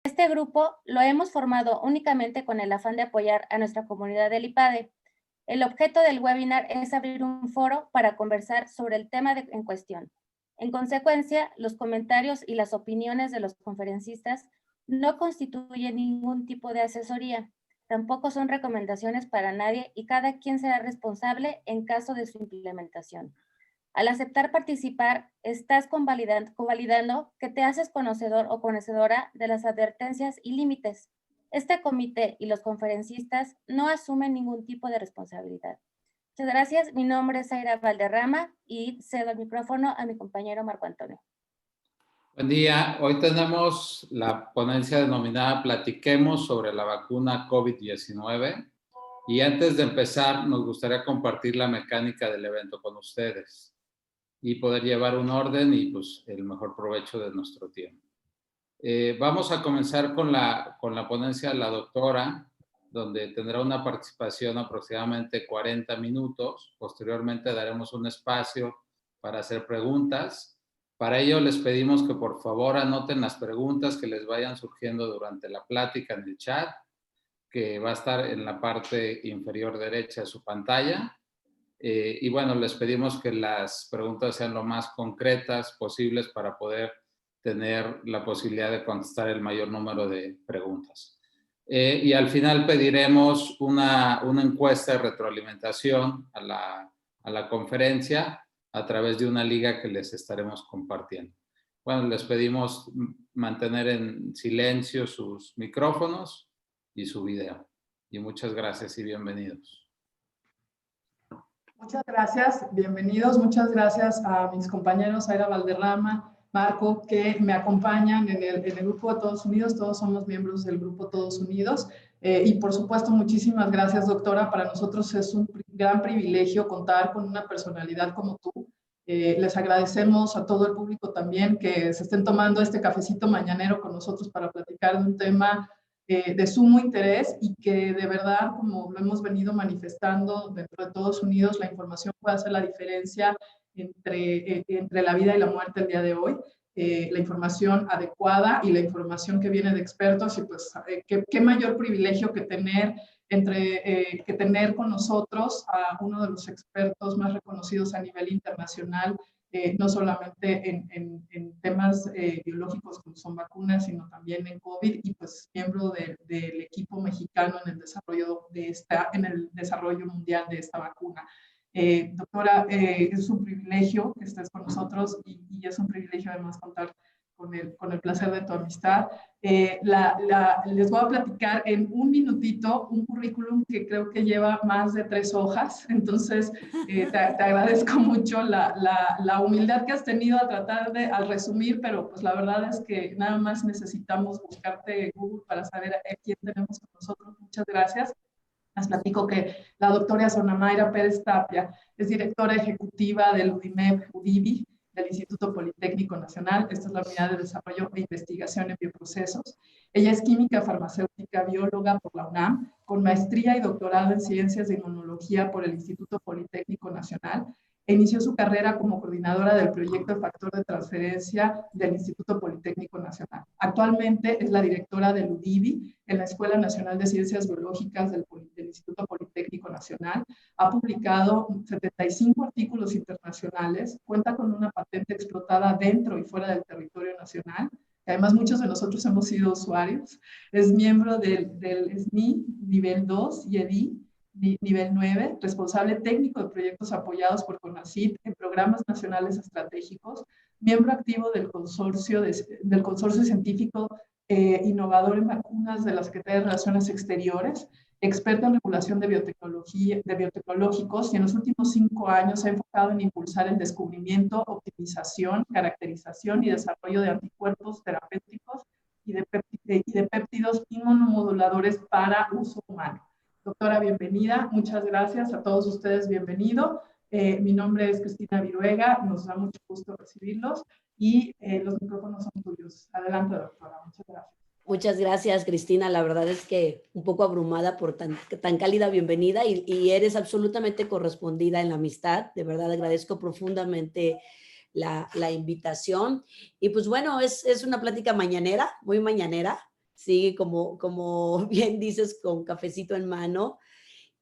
Este grupo lo hemos formado únicamente con el afán de apoyar a nuestra comunidad del IPADE. El objeto del webinar es abrir un foro para conversar sobre el tema en cuestión. En consecuencia, los comentarios y las opiniones de los conferencistas no constituyen ningún tipo de asesoría, tampoco son recomendaciones para nadie y cada quien será responsable en caso de su implementación. Al aceptar participar, estás convalidando que te haces conocedor o conocedora de las advertencias y límites. Este comité y los conferencistas no asumen ningún tipo de responsabilidad. Muchas gracias. Mi nombre es Zaira Valderrama y cedo el micrófono a mi compañero Marco Antonio. Buen día. Hoy tenemos la ponencia denominada Platiquemos sobre la vacuna COVID-19. Y antes de empezar, nos gustaría compartir la mecánica del evento con ustedes y poder llevar un orden y pues el mejor provecho de nuestro tiempo. Vamos a comenzar con la ponencia de la doctora, donde tendrá una participación aproximadamente 40 minutos. Posteriormente daremos un espacio para hacer preguntas. Para ello les pedimos que por favor anoten las preguntas que les vayan surgiendo durante la plática en el chat, que va a estar en la parte inferior derecha de su pantalla. Y bueno, les pedimos que las preguntas sean lo más concretas posibles para poder tener la posibilidad de contestar el mayor número de preguntas. Y al final pediremos una encuesta de retroalimentación a la conferencia a través de una liga que les estaremos compartiendo. Bueno, les pedimos mantener en silencio sus micrófonos y su video. Y muchas gracias y bienvenidos. Muchas gracias, bienvenidos. Muchas gracias a mis compañeros Zaira Valderrama, Marco, que me acompañan en el Grupo de Todos Unidos. Todos somos miembros del Grupo Todos Unidos. Y por supuesto, muchísimas gracias, doctora. Para nosotros es un gran privilegio contar con una personalidad como tú. Les agradecemos a todo el público también que se estén tomando este cafecito mañanero con nosotros para platicar de un tema de sumo interés y que de verdad, como lo hemos venido manifestando dentro de Todos Unidos, la información puede hacer la diferencia entre la vida y la muerte el día de hoy. La información adecuada y la información que viene de expertos y pues qué mayor privilegio que tener con nosotros a uno de los expertos más reconocidos a nivel internacional, no solamente en temas biológicos como son vacunas, sino también en COVID y pues miembro del equipo mexicano en el desarrollo mundial de esta vacuna. Doctora, es un privilegio que estés con nosotros y es un privilegio además contar con el placer de tu amistad. Les voy a platicar en un minutito un currículum que creo que lleva más de 3 hojas, entonces te agradezco mucho la humildad que has tenido al resumir, pero pues la verdad es que nada más necesitamos buscarte en Google para saber a quién tenemos con nosotros. Muchas gracias. Les platico que la doctora Sonamaira Pérez Tapia es directora ejecutiva del UDIMEP-UDIBI, del Instituto Politécnico Nacional. Esta es la Unidad de Desarrollo e Investigación en Bioprocesos. Ella es química farmacéutica bióloga por la UNAM, con maestría y doctorado en Ciencias de Inmunología por el Instituto Politécnico Nacional. Inició su carrera como coordinadora del proyecto de factor de transferencia del Instituto Politécnico Nacional. Actualmente es la directora del UDIBI en la Escuela Nacional de Ciencias Biológicas del Instituto Politécnico Nacional. Ha publicado 75 artículos internacionales, cuenta con una patente explotada dentro y fuera del territorio nacional. Además, muchos de nosotros hemos sido usuarios. Es miembro del SNI nivel 2 y EDI nivel 9, responsable técnico de proyectos apoyados por CONACYT en programas nacionales estratégicos, miembro activo del consorcio científico innovador en vacunas de la Secretaría de Relaciones Exteriores, experta en regulación de biotecnológicos y en los últimos 5 años se ha enfocado en impulsar el descubrimiento, optimización, caracterización y desarrollo de anticuerpos terapéuticos y de péptidos inmunomoduladores para uso humano. Doctora, bienvenida. Muchas gracias a todos ustedes. Bienvenido. Mi nombre es Cristina Viruega. Nos da mucho gusto recibirlos y los micrófonos son tuyos. Adelante, doctora. Muchas gracias. Muchas gracias, Cristina. La verdad es que un poco abrumada por tan cálida bienvenida y eres absolutamente correspondida en la amistad. De verdad agradezco profundamente la invitación. Y pues bueno, es una plática mañanera, muy mañanera. Sí, como bien dices, con cafecito en mano.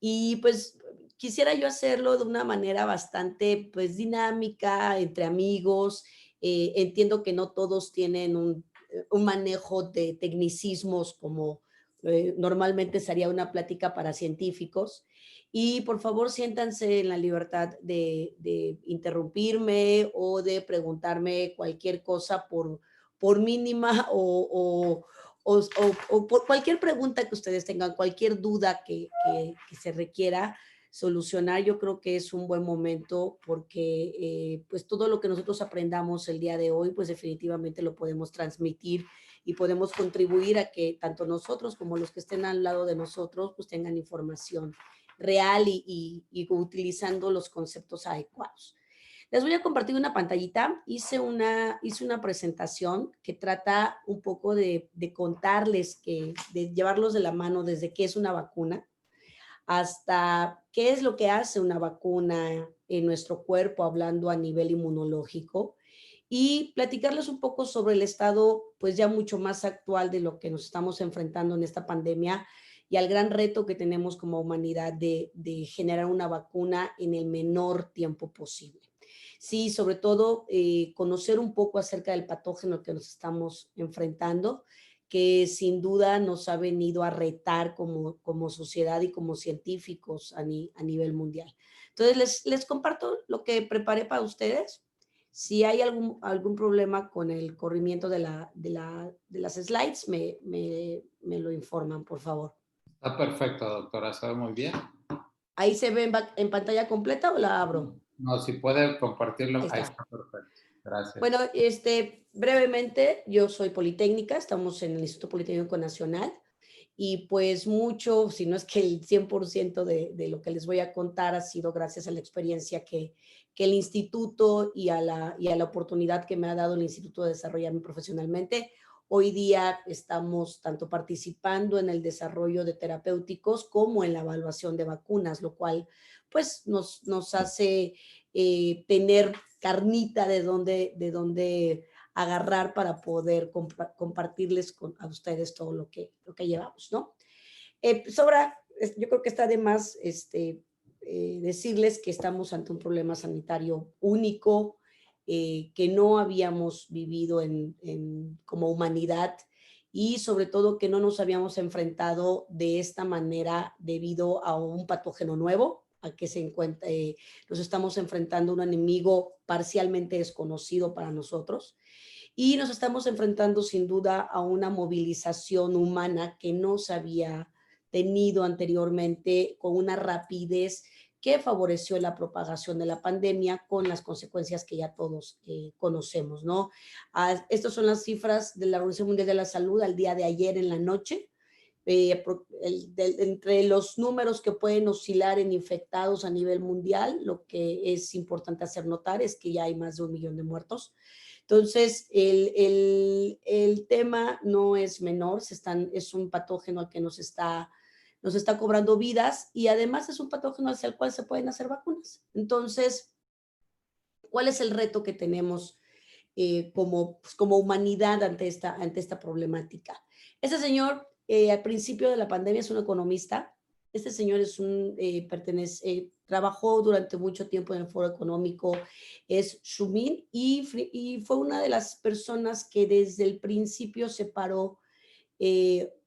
Y pues quisiera yo hacerlo de una manera bastante pues dinámica, entre amigos. Entiendo que no todos tienen un manejo de tecnicismos como normalmente sería una plática para científicos. Y por favor siéntanse en la libertad de interrumpirme o de preguntarme cualquier cosa por mínima o por cualquier pregunta que ustedes tengan, cualquier duda que se requiera solucionar. Yo creo que es un buen momento porque pues todo lo que nosotros aprendamos el día de hoy, pues definitivamente lo podemos transmitir y podemos contribuir a que tanto nosotros como los que estén al lado de nosotros pues tengan información real y utilizando los conceptos adecuados. Les voy a compartir una pantallita. Hice una presentación que trata un poco de contarles, de llevarlos de la mano desde qué es una vacuna hasta qué es lo que hace una vacuna en nuestro cuerpo, hablando a nivel inmunológico, y platicarles un poco sobre el estado, pues ya mucho más actual de lo que nos estamos enfrentando en esta pandemia y al gran reto que tenemos como humanidad de generar una vacuna en el menor tiempo posible. Sí, sobre todo conocer un poco acerca del patógeno que nos estamos enfrentando, que sin duda nos ha venido a retar como sociedad y como científicos a nivel mundial. Entonces, les comparto lo que preparé para ustedes. Si hay algún problema con el corrimiento de las slides, me lo informan, por favor. Está perfecto, doctora, se ve muy bien. ¿Ahí se ve en pantalla completa o la abro? No, si puede compartirlo, Ahí ahí está. está perfecto. Gracias. Bueno, brevemente, yo soy politécnica, estamos en el Instituto Politécnico Nacional y pues mucho, si no es que el 100% de lo que les voy a contar ha sido gracias a la experiencia que el instituto y a la oportunidad que me ha dado el instituto de desarrollarme profesionalmente. Hoy día estamos tanto participando en el desarrollo de terapéuticos como en la evaluación de vacunas, lo cual pues nos hace tener carnita de donde agarrar para poder compartirles a ustedes todo lo que llevamos, ¿no? Yo creo que está de más decirles que estamos ante un problema sanitario único que no habíamos vivido como humanidad y sobre todo que no nos habíamos enfrentado de esta manera debido a un patógeno nuevo, a que nos estamos enfrentando a un enemigo parcialmente desconocido para nosotros y nos estamos enfrentando sin duda a una movilización humana que no se había tenido anteriormente con una rapidez que favoreció la propagación de la pandemia con las consecuencias que ya todos conocemos, ¿no? Estas son las cifras de la Organización Mundial de la Salud al día de ayer en la noche. Entre los números que pueden oscilar en infectados a nivel mundial, lo que es importante hacer notar es que ya hay más de 1 millón de muertos. Entonces, el tema no es menor, es un patógeno al que nos está cobrando vidas y además es un patógeno hacia el cual se pueden hacer vacunas. Entonces, ¿cuál es el reto que tenemos como humanidad ante esta problemática? Este señor, al principio de la pandemia, es un economista. Este señor trabajó durante mucho tiempo en el Foro Económico, es Xumin, y fue una de las personas que desde el principio se paró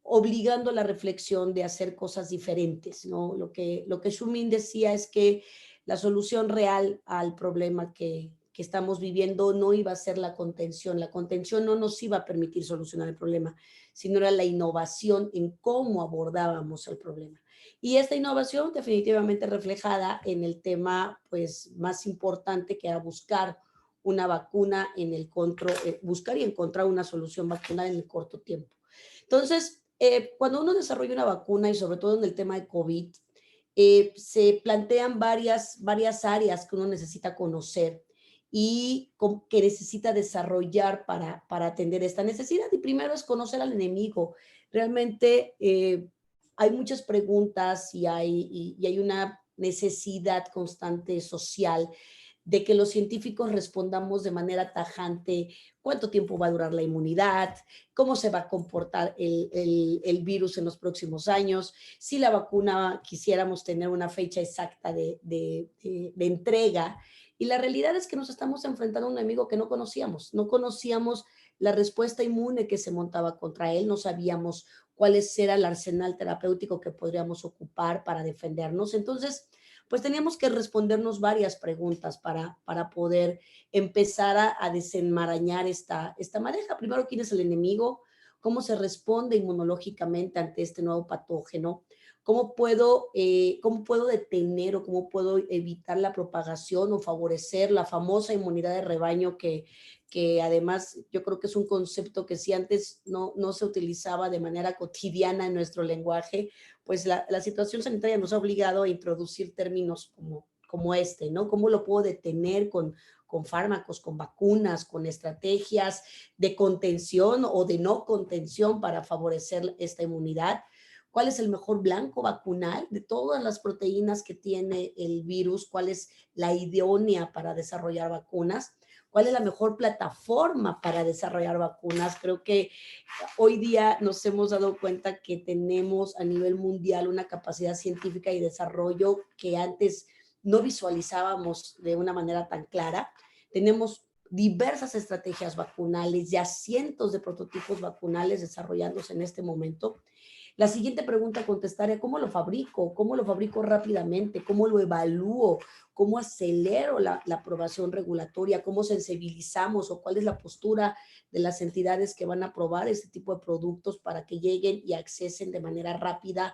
obligando la reflexión de hacer cosas diferentes, ¿no? Lo que Xumin decía es que la solución real al problema que estamos viviendo no iba a ser la contención no nos iba a permitir solucionar el problema, sino era la innovación en cómo abordábamos el problema. Y esta innovación definitivamente reflejada en el tema pues más importante que era buscar una vacuna buscar y encontrar una solución vacunal en el corto tiempo. Entonces, cuando uno desarrolla una vacuna y sobre todo en el tema de COVID, se plantean varias áreas que uno necesita conocer y que necesita desarrollar para atender esta necesidad. Y primero es conocer al enemigo. Realmente hay muchas preguntas y hay una necesidad constante social de que los científicos respondamos de manera tajante cuánto tiempo va a durar la inmunidad, cómo se va a comportar el virus en los próximos años, si la vacuna quisiéramos tener una fecha exacta de entrega. Y la realidad es que nos estamos enfrentando a un enemigo que no conocíamos. No conocíamos la respuesta inmune que se montaba contra él, no sabíamos cuál era el arsenal terapéutico que podríamos ocupar para defendernos. Entonces, pues teníamos que respondernos varias preguntas para poder empezar a desenmarañar esta madeja. Primero, ¿quién es el enemigo? ¿Cómo se responde inmunológicamente ante este nuevo patógeno? ¿Cómo puedo detener o cómo puedo evitar la propagación o favorecer la famosa inmunidad de rebaño que además yo creo que es un concepto que si antes no se utilizaba de manera cotidiana en nuestro lenguaje, pues la situación sanitaria nos ha obligado a introducir términos como este, ¿no? ¿Cómo lo puedo detener con fármacos, con vacunas, con estrategias de contención o de no contención para favorecer esta inmunidad? ¿Cuál es el mejor blanco vacunal de todas las proteínas que tiene el virus? ¿Cuál es la idónea para desarrollar vacunas? ¿Cuál es la mejor plataforma para desarrollar vacunas? Creo que hoy día nos hemos dado cuenta que tenemos a nivel mundial una capacidad científica y desarrollo que antes no visualizábamos de una manera tan clara. Tenemos diversas estrategias vacunales, ya cientos de prototipos vacunales desarrollándose en este momento. La siguiente pregunta a contestar es ¿cómo lo fabrico? ¿Cómo lo fabrico rápidamente? ¿Cómo lo evalúo? ¿Cómo acelero la aprobación regulatoria? ¿Cómo sensibilizamos o cuál es la postura de las entidades que van a aprobar este tipo de productos para que lleguen y accesen de manera rápida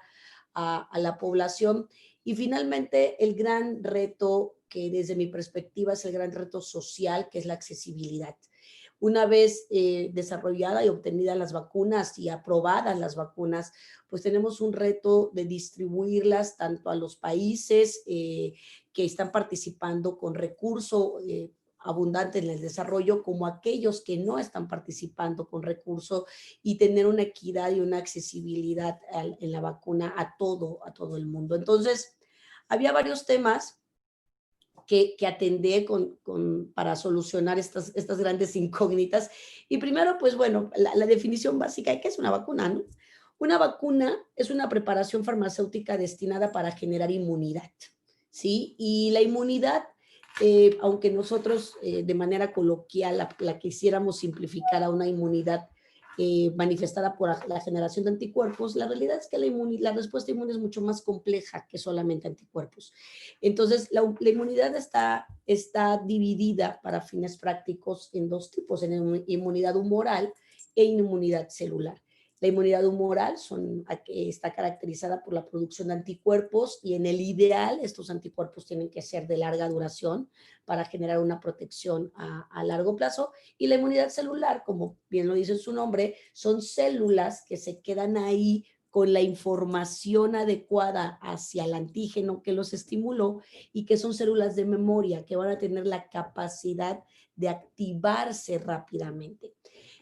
a la población? Y finalmente, el gran reto que desde mi perspectiva es el gran reto social, que es la accesibilidad. Una vez desarrollada y obtenida las vacunas y aprobadas las vacunas, pues tenemos un reto de distribuirlas tanto a los países que están participando con recurso abundante en el desarrollo, como aquellos que no están participando con recurso, y tener una equidad y una accesibilidad en la vacuna a todo el mundo. Entonces, había varios temas que atender para solucionar estas grandes incógnitas. Y primero, pues bueno, la definición básica de qué es una vacuna, ¿no? Una vacuna es una preparación farmacéutica destinada para generar inmunidad, ¿sí? Y la inmunidad, aunque nosotros de manera coloquial la quisiéramos simplificar a una inmunidad manifestada por la generación de anticuerpos, la realidad es que la respuesta inmune es mucho más compleja que solamente anticuerpos. Entonces, la inmunidad está dividida para fines prácticos en dos tipos, en inmunidad humoral e inmunidad celular. La inmunidad humoral está caracterizada por la producción de anticuerpos y en el ideal estos anticuerpos tienen que ser de larga duración para generar una protección a largo plazo. Y la inmunidad celular, como bien lo dice su nombre, son células que se quedan ahí con la información adecuada hacia el antígeno que los estimuló y que son células de memoria que van a tener la capacidad de activarse rápidamente.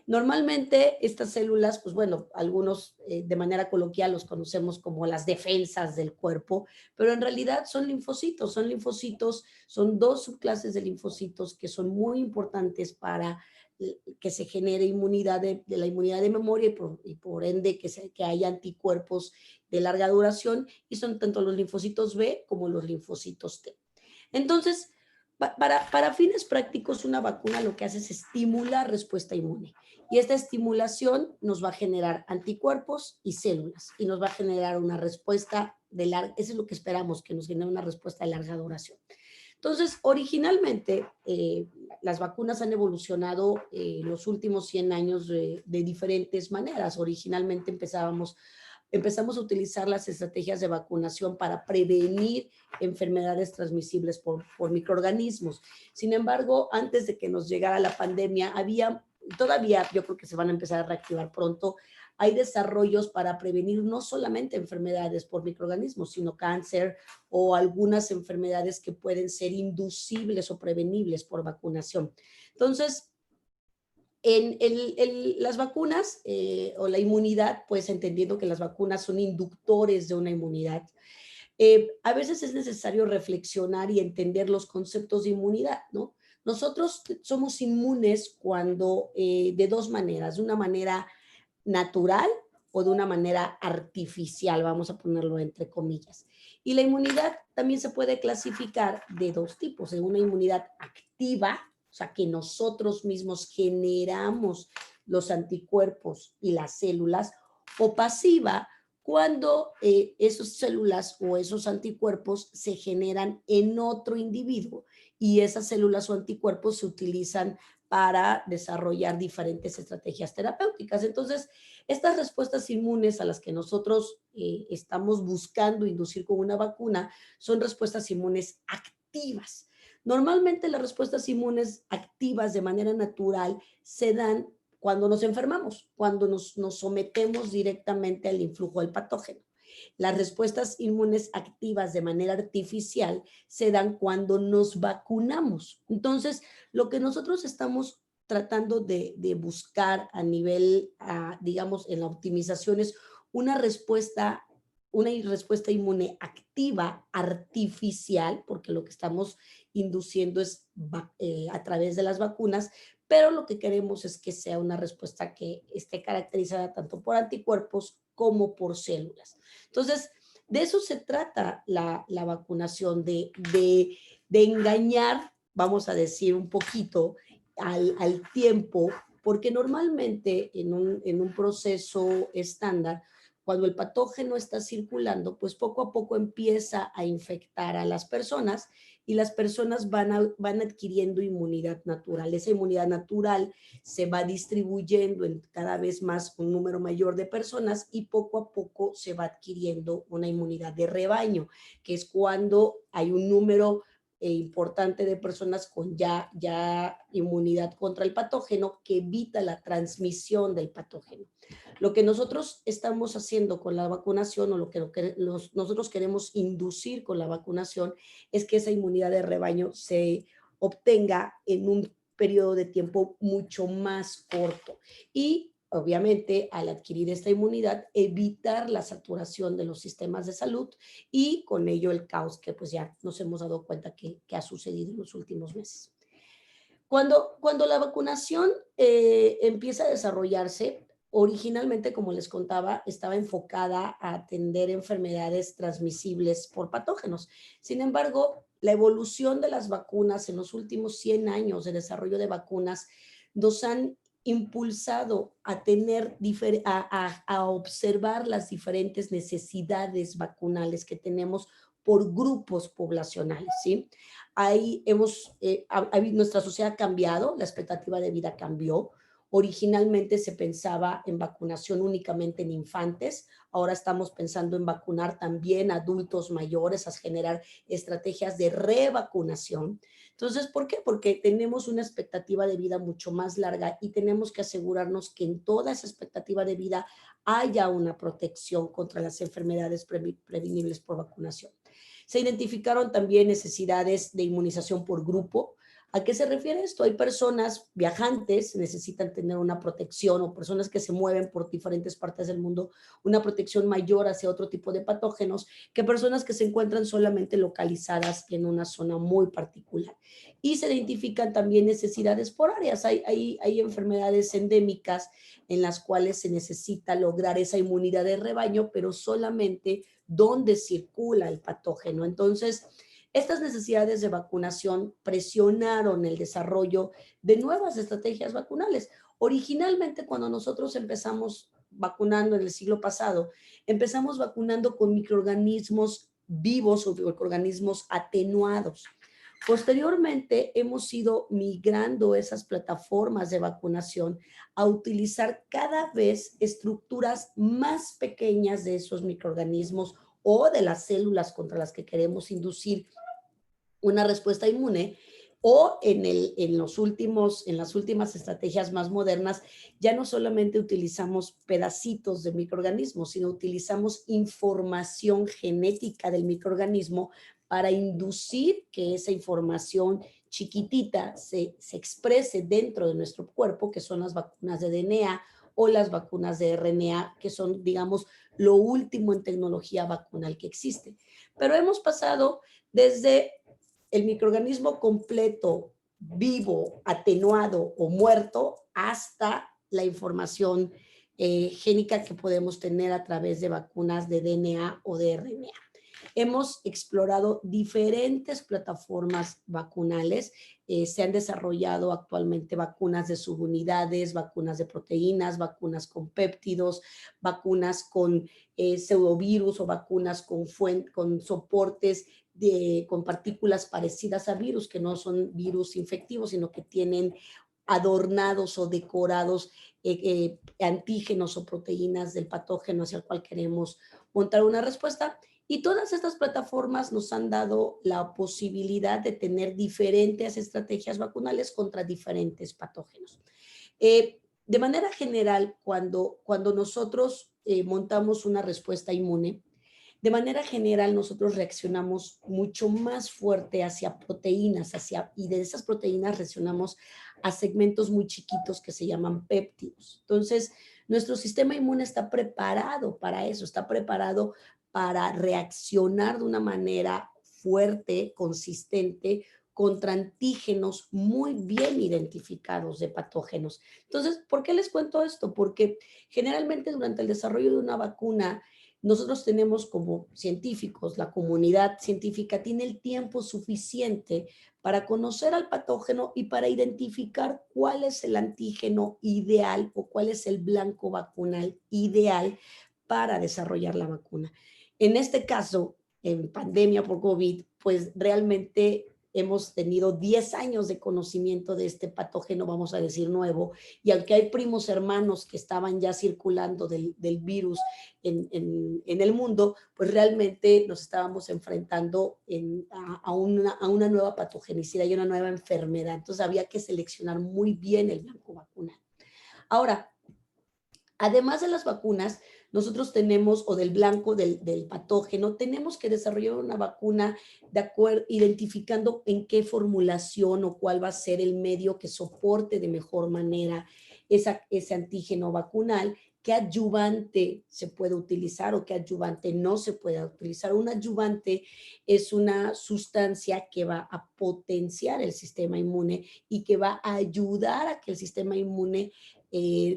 Normalmente estas células, pues bueno, algunos de manera coloquial los conocemos como las defensas del cuerpo, pero en realidad son linfocitos, son dos subclases de linfocitos que son muy importantes para que se genere inmunidad de la inmunidad de memoria y por ende que haya anticuerpos de larga duración, y son tanto los linfocitos B como los linfocitos T. Entonces, para fines prácticos, una vacuna lo que hace es estimular respuesta inmune. Y esta estimulación nos va a generar anticuerpos y células. Y nos va a generar una respuesta eso es lo que esperamos, que nos genere una respuesta de larga duración. Entonces, originalmente, las vacunas han evolucionado en los últimos 100 años de diferentes maneras. Originalmente empezamos a utilizar las estrategias de vacunación para prevenir enfermedades transmisibles por microorganismos. Sin embargo, antes de que nos llegara la pandemia, todavía yo creo que se van a empezar a reactivar pronto, hay desarrollos para prevenir no solamente enfermedades por microorganismos, sino cáncer o algunas enfermedades que pueden ser inducibles o prevenibles por vacunación. Entonces, las vacunas o la inmunidad, pues entendiendo que las vacunas son inductores de una inmunidad, A veces es necesario reflexionar y entender los conceptos de inmunidad, ¿no? Nosotros somos inmunes cuando, de dos maneras, de una manera natural o de una manera artificial, vamos a ponerlo entre comillas. Y la inmunidad también se puede clasificar de dos tipos, de una inmunidad activa, o sea, que nosotros mismos generamos los anticuerpos y las células, o pasiva, cuando esas células o esos anticuerpos se generan en otro individuo y esas células o anticuerpos se utilizan para desarrollar diferentes estrategias terapéuticas. Entonces, estas respuestas inmunes a las que nosotros estamos buscando inducir con una vacuna son respuestas inmunes activas. Normalmente las respuestas inmunes activas de manera natural se dan cuando nos enfermamos, cuando nos sometemos directamente al influjo del patógeno. Las respuestas inmunes activas de manera artificial se dan cuando nos vacunamos. Entonces, lo que nosotros estamos tratando de buscar a nivel, digamos, en la optimización es una respuesta inmune activa artificial, porque lo que estamos induciendo es a través de las vacunas, pero lo que queremos es que sea una respuesta que esté caracterizada tanto por anticuerpos como por células. Entonces, de eso se trata la vacunación, de engañar, vamos a decir, un poquito al tiempo, porque normalmente en un proceso estándar, cuando el patógeno está circulando, pues poco a poco empieza a infectar a las personas y las personas van adquiriendo inmunidad natural. Esa inmunidad natural se va distribuyendo en cada vez más un número mayor de personas y poco a poco se va adquiriendo una inmunidad de rebaño, que es cuando hay un número importante de personas con ya inmunidad contra el patógeno que evita la transmisión del patógeno. Lo que nosotros estamos haciendo con la vacunación o lo que nosotros queremos inducir con la vacunación es que esa inmunidad de rebaño se obtenga en un periodo de tiempo mucho más corto y obviamente al adquirir esta inmunidad evitar la saturación de los sistemas de salud y con ello el caos que pues ya nos hemos dado cuenta que ha sucedido en los últimos meses. Cuando la vacunación empieza a desarrollarse, originalmente, como les contaba, estaba enfocada a atender enfermedades transmisibles por patógenos. Sin embargo, la evolución de las vacunas en los últimos 100 años de desarrollo de vacunas nos han impulsado a a observar las diferentes necesidades vacunales que tenemos por grupos poblacionales, ¿sí? Ahí nuestra sociedad ha cambiado, la expectativa de vida cambió. Originalmente se pensaba en vacunación únicamente en infantes, ahora estamos pensando en vacunar también a adultos mayores, a generar estrategias de revacunación. Entonces, ¿por qué? Porque tenemos una expectativa de vida mucho más larga y tenemos que asegurarnos que en toda esa expectativa de vida haya una protección contra las enfermedades prevenibles por vacunación. Se identificaron también necesidades de inmunización por grupo. ¿A qué se refiere esto? Hay personas viajantes, necesitan tener una protección o personas que se mueven por diferentes partes del mundo, una protección mayor hacia otro tipo de patógenos que personas que se encuentran solamente localizadas en una zona muy particular. Y se identifican también necesidades por áreas. Hay enfermedades endémicas en las cuales se necesita lograr esa inmunidad de rebaño, pero solamente donde circula el patógeno. Entonces, estas necesidades de vacunación presionaron el desarrollo de nuevas estrategias vacunales. Originalmente, cuando nosotros empezamos vacunando en el siglo pasado, empezamos vacunando con microorganismos vivos o microorganismos atenuados. Posteriormente, hemos ido migrando esas plataformas de vacunación a utilizar cada vez estructuras más pequeñas de esos microorganismos o de las células contra las que queremos inducir una respuesta inmune, o en las últimas estrategias más modernas, ya no solamente utilizamos pedacitos de microorganismos, sino utilizamos información genética del microorganismo para inducir que esa información chiquitita se exprese dentro de nuestro cuerpo, que son las vacunas de DNA o las vacunas de RNA, que son, digamos, lo último en tecnología vacunal que existe. Pero hemos pasado desde el microorganismo completo, vivo, atenuado o muerto, hasta la información génica que podemos tener a través de vacunas de DNA o de RNA. Hemos explorado diferentes plataformas vacunales. Se han desarrollado actualmente vacunas de subunidades, vacunas de proteínas, vacunas con péptidos, vacunas con pseudovirus o vacunas con soportes con partículas parecidas a virus, que no son virus infectivos, sino que tienen adornados o decorados antígenos o proteínas del patógeno hacia el cual queremos montar una respuesta. Y todas estas plataformas nos han dado la posibilidad de tener diferentes estrategias vacunales contra diferentes patógenos. De manera general, cuando nosotros montamos una respuesta inmune, de manera general nosotros reaccionamos mucho más fuerte hacia proteínas, y de esas proteínas reaccionamos a segmentos muy chiquitos que se llaman péptidos. Entonces, nuestro sistema inmune está preparado para eso, está preparado para reaccionar de una manera fuerte, consistente, contra antígenos muy bien identificados de patógenos. Entonces, ¿por qué les cuento esto? Porque generalmente durante el desarrollo de una vacuna, nosotros tenemos como científicos, la comunidad científica tiene el tiempo suficiente para conocer al patógeno y para identificar cuál es el antígeno ideal o cuál es el blanco vacunal ideal para desarrollar la vacuna. En este caso, en pandemia por COVID, pues realmente hemos tenido 10 años de conocimiento de este patógeno, vamos a decir nuevo, y aunque hay primos hermanos que estaban ya circulando del virus en el mundo, pues realmente nos estábamos enfrentando a una nueva patogenicidad y una nueva enfermedad. Entonces había que seleccionar muy bien el blanco vacunal. Ahora, además de las vacunas, nosotros tenemos, o del blanco del patógeno, tenemos que desarrollar una vacuna identificando en qué formulación o cuál va a ser el medio que soporte de mejor manera ese antígeno vacunal, qué adyuvante se puede utilizar o qué adyuvante no se puede utilizar. Un adyuvante es una sustancia que va a potenciar el sistema inmune y que va a ayudar a que el sistema inmune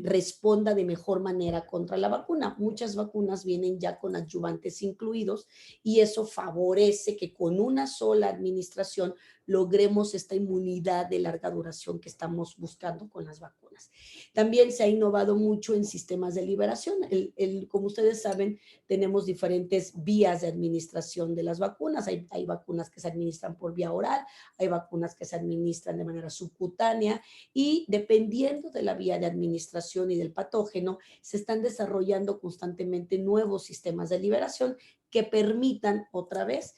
responda de mejor manera contra la vacuna. Muchas vacunas vienen ya con adyuvantes incluidos y eso favorece que con una sola administración logremos esta inmunidad de larga duración que estamos buscando con las vacunas. También se ha innovado mucho en sistemas de liberación. Como ustedes saben, tenemos diferentes vías de administración de las vacunas. Hay vacunas que se administran por vía oral, hay vacunas que se administran de manera subcutánea y dependiendo de la vía de administración y del patógeno, se están desarrollando constantemente nuevos sistemas de liberación que permitan otra vez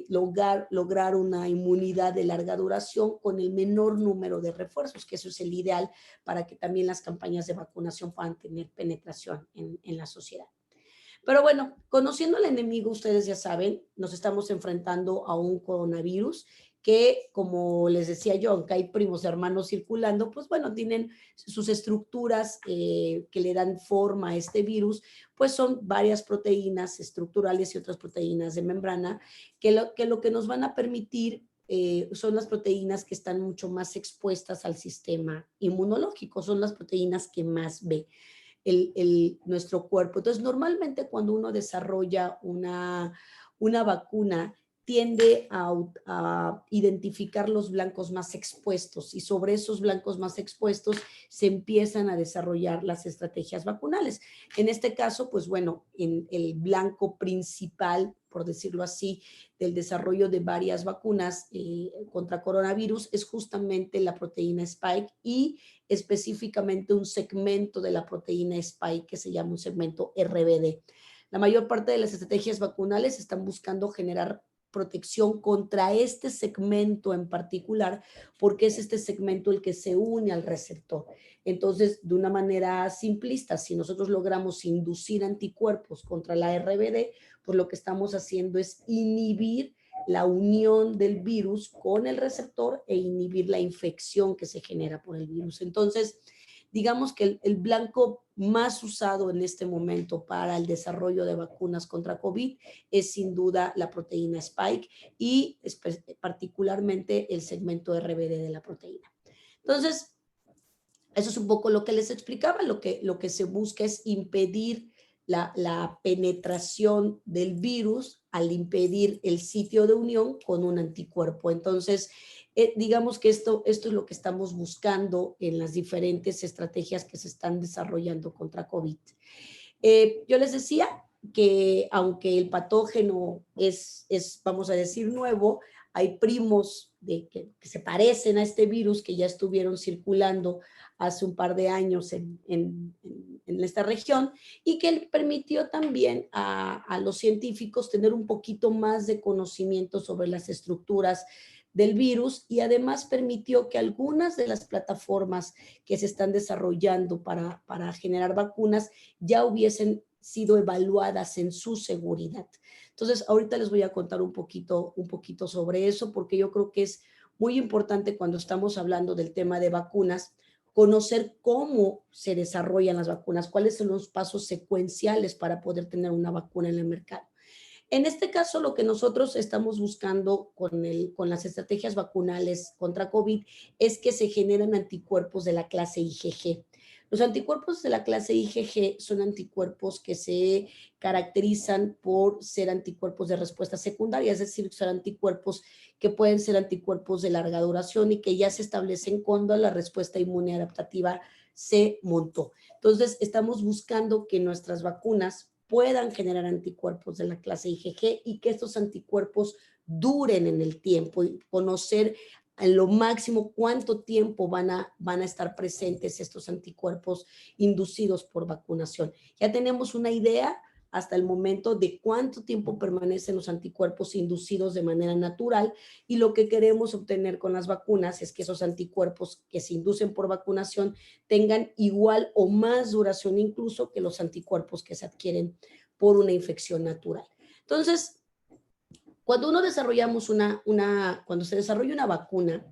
lograr una inmunidad de larga duración con el menor número de refuerzos, que eso es el ideal para que también las campañas de vacunación puedan tener penetración en la sociedad. Pero bueno, conociendo al enemigo, ustedes ya saben, nos estamos enfrentando a un coronavirus que, como les decía yo, aunque hay primos hermanos circulando, pues bueno, tienen sus estructuras que le dan forma a este virus, pues son varias proteínas estructurales y otras proteínas de membrana que lo que nos van a permitir son las proteínas que están mucho más expuestas al sistema inmunológico, son las proteínas que más ve nuestro cuerpo. Entonces, normalmente cuando uno desarrolla una vacuna, tiende a identificar los blancos más expuestos y sobre esos blancos más expuestos se empiezan a desarrollar las estrategias vacunales. En este caso, pues bueno, en el blanco principal, por decirlo así, del desarrollo de varias vacunas contra coronavirus es justamente la proteína Spike y específicamente un segmento de la proteína Spike que se llama un segmento RBD. La mayor parte de las estrategias vacunales están buscando generar protección contra este segmento en particular, porque es este segmento el que se une al receptor. Entonces, de una manera simplista, si nosotros logramos inducir anticuerpos contra la RBD, pues lo que estamos haciendo es inhibir la unión del virus con el receptor e inhibir la infección que se genera por el virus. Entonces, digamos que el blanco más usado en este momento para el desarrollo de vacunas contra COVID es sin duda la proteína Spike y particularmente el segmento RBD de la proteína. Entonces, eso es un poco lo que les explicaba. Lo que se busca es impedir la penetración del virus al impedir el sitio de unión con un anticuerpo. Entonces, digamos que esto es lo que estamos buscando en las diferentes estrategias que se están desarrollando contra COVID. Yo les decía que aunque el patógeno es, vamos a decir, nuevo, hay primos que se parecen a este virus que ya estuvieron circulando hace un par de años en esta región y que permitió también a los científicos tener un poquito más de conocimiento sobre las estructuras del virus y además permitió que algunas de las plataformas que se están desarrollando para generar vacunas ya hubiesen sido evaluadas en su seguridad. Entonces, ahorita les voy a contar un poquito sobre eso, porque yo creo que es muy importante cuando estamos hablando del tema de vacunas, conocer cómo se desarrollan las vacunas, cuáles son los pasos secuenciales para poder tener una vacuna en el mercado. En este caso, lo que nosotros estamos buscando con las estrategias vacunales contra COVID es que se generen anticuerpos de la clase IgG. Los anticuerpos de la clase IgG son anticuerpos que se caracterizan por ser anticuerpos de respuesta secundaria, es decir, son anticuerpos que pueden ser anticuerpos de larga duración y que ya se establecen cuando la respuesta inmune adaptativa se montó. Entonces, estamos buscando que nuestras vacunas puedan generar anticuerpos de la clase IgG y que estos anticuerpos duren en el tiempo y conocer en lo máximo cuánto tiempo van a estar presentes estos anticuerpos inducidos por vacunación. Ya tenemos una idea hasta el momento de cuánto tiempo permanecen los anticuerpos inducidos de manera natural y lo que queremos obtener con las vacunas es que esos anticuerpos que se inducen por vacunación tengan igual o más duración incluso que los anticuerpos que se adquieren por una infección natural. Entonces, cuando cuando se desarrolla una vacuna,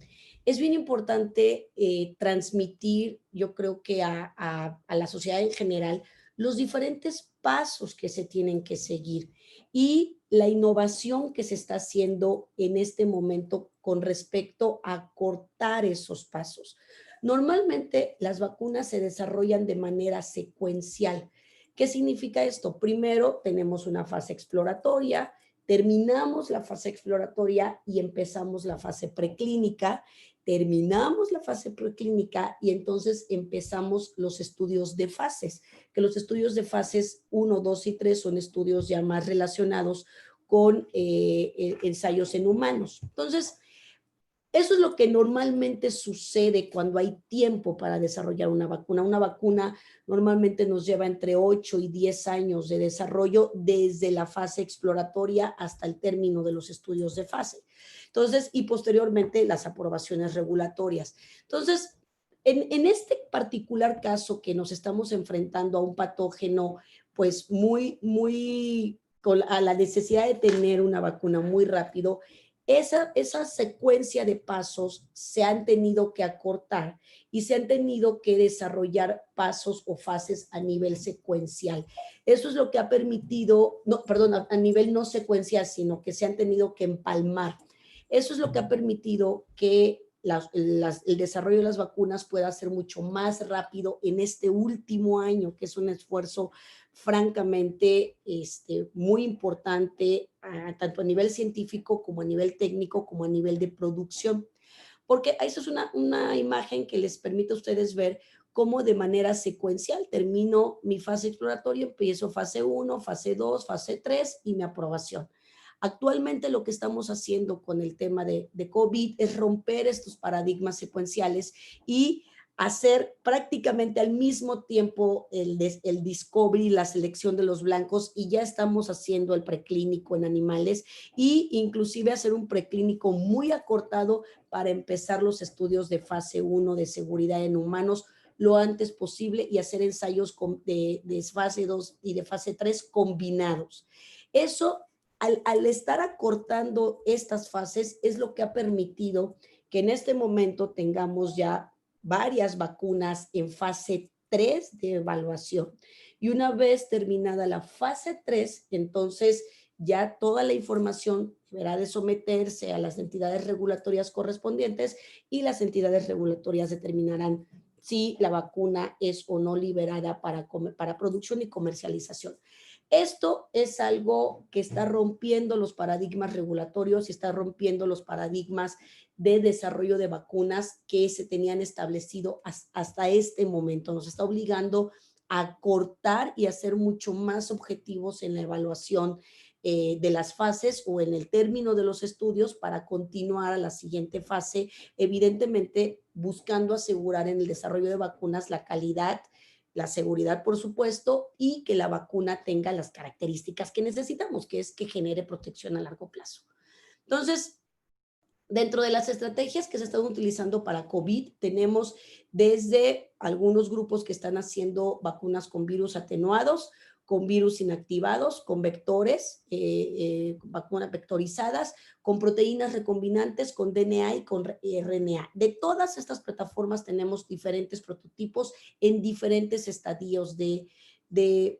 es bien importante transmitir, yo creo que a la sociedad en general, los diferentes pasos que se tienen que seguir y la innovación que se está haciendo en este momento con respecto a cortar esos pasos. Normalmente las vacunas se desarrollan de manera secuencial. ¿Qué significa esto? Primero tenemos una fase exploratoria, terminamos la fase exploratoria y empezamos la fase preclínica, terminamos la fase preclínica y entonces empezamos los estudios de fases, que los estudios de fases 1, 2 y 3 son estudios ya más relacionados con ensayos en humanos. Entonces, eso es lo que normalmente sucede cuando hay tiempo para desarrollar una vacuna. Una vacuna normalmente nos lleva entre 8 y 10 años de desarrollo desde la fase exploratoria hasta el término de los estudios de fase. Entonces, y posteriormente las aprobaciones regulatorias. Entonces, en este particular caso que nos estamos enfrentando a un patógeno, pues a la necesidad de tener una vacuna muy rápido, esa secuencia de pasos se han tenido que acortar y se han tenido que desarrollar pasos o fases a nivel secuencial. Eso es lo que ha permitido, a nivel no secuencial, sino que se han tenido que empalmar. Eso es lo que ha permitido que el desarrollo de las vacunas pueda ser mucho más rápido en este último año, que es un esfuerzo francamente muy importante, tanto a nivel científico como a nivel técnico, como a nivel de producción. Porque eso es una imagen que les permite a ustedes ver cómo de manera secuencial termino mi fase exploratoria, empiezo fase 1, fase 2, fase 3 y mi aprobación. Actualmente lo que estamos haciendo con el tema de COVID es romper estos paradigmas secuenciales y hacer prácticamente al mismo tiempo el discovery, la selección de los blancos, y ya estamos haciendo el preclínico en animales e inclusive hacer un preclínico muy acortado para empezar los estudios de fase 1 de seguridad en humanos lo antes posible y hacer ensayos de fase 2 y de fase 3 combinados. Eso, al estar acortando estas fases, es lo que ha permitido que en este momento tengamos ya varias vacunas en fase 3 de evaluación. Y una vez terminada la fase 3, entonces ya toda la información deberá de someterse a las entidades regulatorias correspondientes y las entidades regulatorias determinarán si la vacuna es o no liberada para producción y comercialización. Esto es algo que está rompiendo los paradigmas regulatorios y está rompiendo los paradigmas de desarrollo de vacunas que se tenían establecido hasta este momento. Nos está obligando a cortar y a ser mucho más objetivos en la evaluación de las fases o en el término de los estudios para continuar a la siguiente fase, evidentemente buscando asegurar en el desarrollo de vacunas la calidad, la seguridad, por supuesto, y que la vacuna tenga las características que necesitamos, que es que genere protección a largo plazo. Entonces, dentro de las estrategias que se están utilizando para COVID, tenemos desde algunos grupos que están haciendo vacunas con virus atenuados, con virus inactivados, con vectores, vacunas vectorizadas, con proteínas recombinantes, con DNA y con RNA. De todas estas plataformas tenemos diferentes prototipos en diferentes estadios de